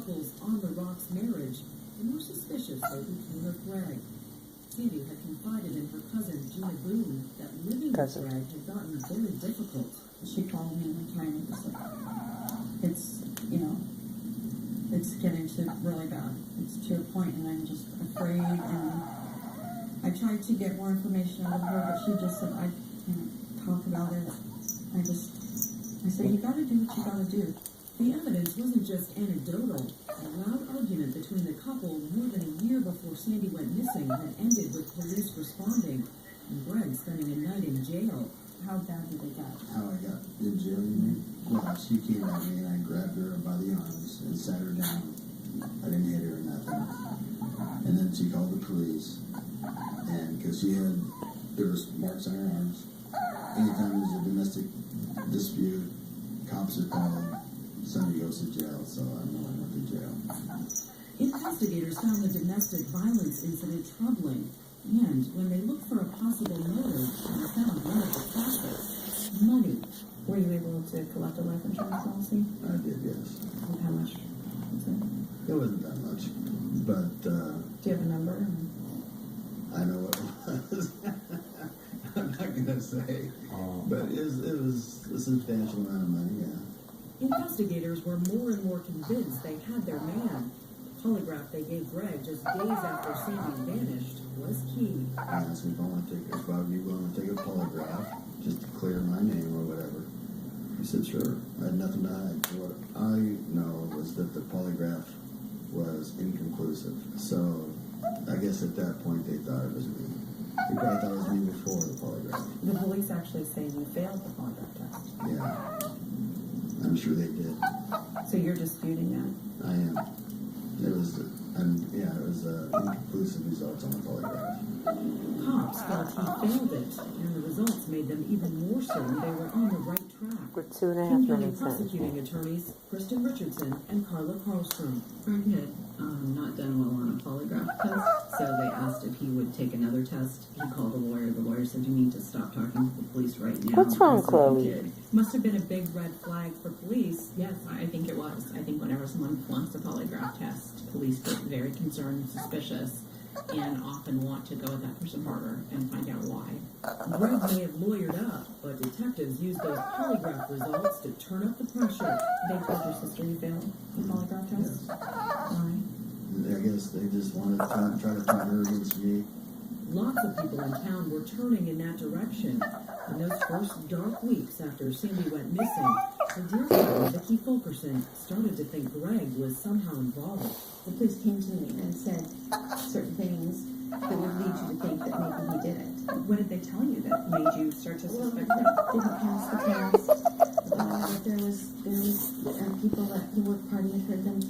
couple's on-the-rocks marriage, the more suspicious they became of Greg. Sandy had confided in her cousin, Gina Boone, that living with Greg had gotten very difficult. She called me one time and was like, it's, it's getting to really bad. It's to a point and I'm just afraid, and I tried to get more information out of her, but she just said, I can't talk about it. I said, you gotta do what you gotta do. The evidence wasn't just anecdotal. A loud argument between the couple more than a year before Sandy went missing had ended with police responding and Greg spending a night in jail. How bad did they get? How I got in jail, you mean? Well, she came at me and I grabbed her by the arms and sat her down. I didn't hit her or nothing. And then she called the police. And because there was marks on her arms. Anytime there's a domestic dispute, cops are called. Somebody goes to jail, so I know I went to jail. Investigators found the domestic violence incident troubling, and when they looked for a possible motive, they found one of the factors: money. Were you able to collect a life insurance policy? I did, yes. And how much was it? It wasn't that much, but Do you have a number? I know what it was. I'm not gonna say, but it was a substantial amount of money, yeah. Investigators were more and more convinced they had their man. The polygraph they gave Greg just days after Sandy vanished was key. I asked him if I would be willing to take a polygraph just to clear my name or whatever. He said, sure. I had nothing to hide. What I know was that the polygraph was inconclusive. So I guess at that point they thought it was me. They probably thought it was me before the polygraph. The police actually say you failed the polygraph test. Yeah. I'm sure they did. So you're disputing that? I am. It was inconclusive results on the polygraph. Cops felt he failed it, and the results made them even more certain they were on the right track. For 2.5 King County minutes. prosecuting attorneys Kristen Richardson and Carla Karlstrom. Greg had not done well on a polygraph test, so they asked if he would take another test. He called a lawyer. The lawyer said, you need to stop talking to the police right now. What's wrong, So he Chloe? did. Must have been a big red flag for police. Yes, I think it was. I think whenever someone flunks a polygraph test, police get very concerned and suspicious and often want to go at that person harder and find out why. Greg may have lawyered up, but detectives used those polygraph results to turn up the pressure. They told your sister you failed the polygraph test? Yes. Why? I guess they just wanted to try to turn her against me. Lots of people in town were turning in that direction. In those first dark weeks after Sandy went missing, her dear friend Vicki Fulkerson started to think Greg was somehow involved. The police came to me and said certain things that would lead you to think that maybe he did it. What did they tell you that made you start to Well, suspect that that? didn't pass the test. That there was people who worked party had heard them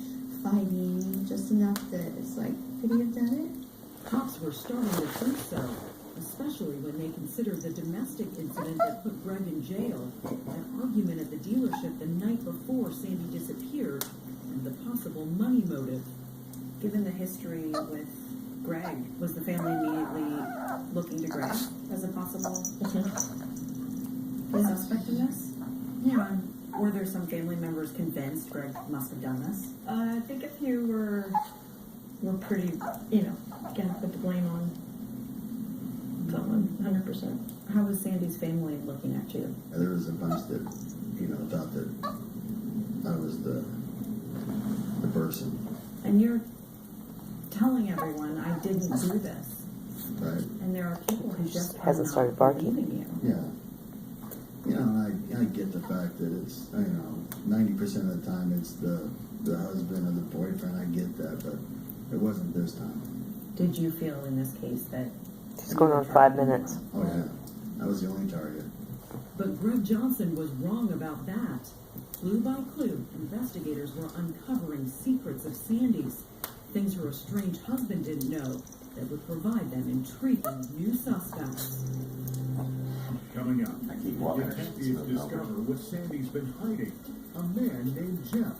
fighting just enough that it's like, could he have done it? Cops were starting to think so, especially when they considered the domestic incident that put Greg in jail, that argument at the dealership the night before Sandy disappeared, and the possible money motive. Given the history with Greg, was the family immediately looking to Greg as a possible suspect in this? Yeah. Were there some family members convinced Greg must have done this? I think a few were pretty, gonna put the blame on someone, 100%. How was Sandy's family looking at you? There was a bunch that, thought that I was the person. And you're telling everyone, I didn't do this. Right. And there are people who just Hasn't are started not barking. believing you. Yeah. I get the fact that it's, 90% of the time it's the husband or the boyfriend. I get that, but it wasn't this time. Did you feel in this case that... It's going on 5 minutes. Oh, yeah. I was the only target. But Greg Johnson was wrong about that. Clue by clue, investigators were uncovering secrets of Sandy's, things her estranged husband didn't know, that would provide them intriguing new suspects. Coming up, detectives discover what Sandy's been hiding. A man named Jeff.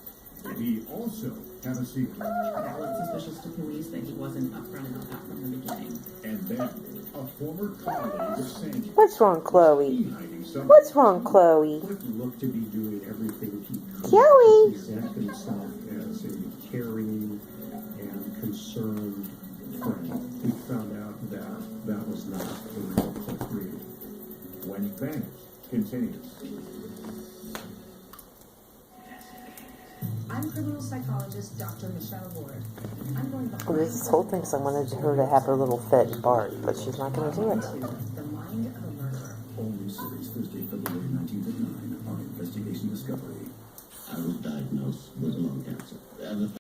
Did he also have a secret? That looked suspicious to police that he wasn't upfront about that from the beginning. And then, a former colleague of Sandy. What's wrong, He Chloe? hiding something. What's wrong, Chloe? Would look to be doing everything he could Chloe! to present himself as a caring and vanished continues. I'm criminal psychologist Dr. Michelle Ward. I'm going Well, behind this whole thing, I wanted her to have her little fit and bark, but she's not going to do it. the mind of a murderer. All new series Thursday, February 19th at 9 on Investigation Discovery. I was diagnosed with lung cancer.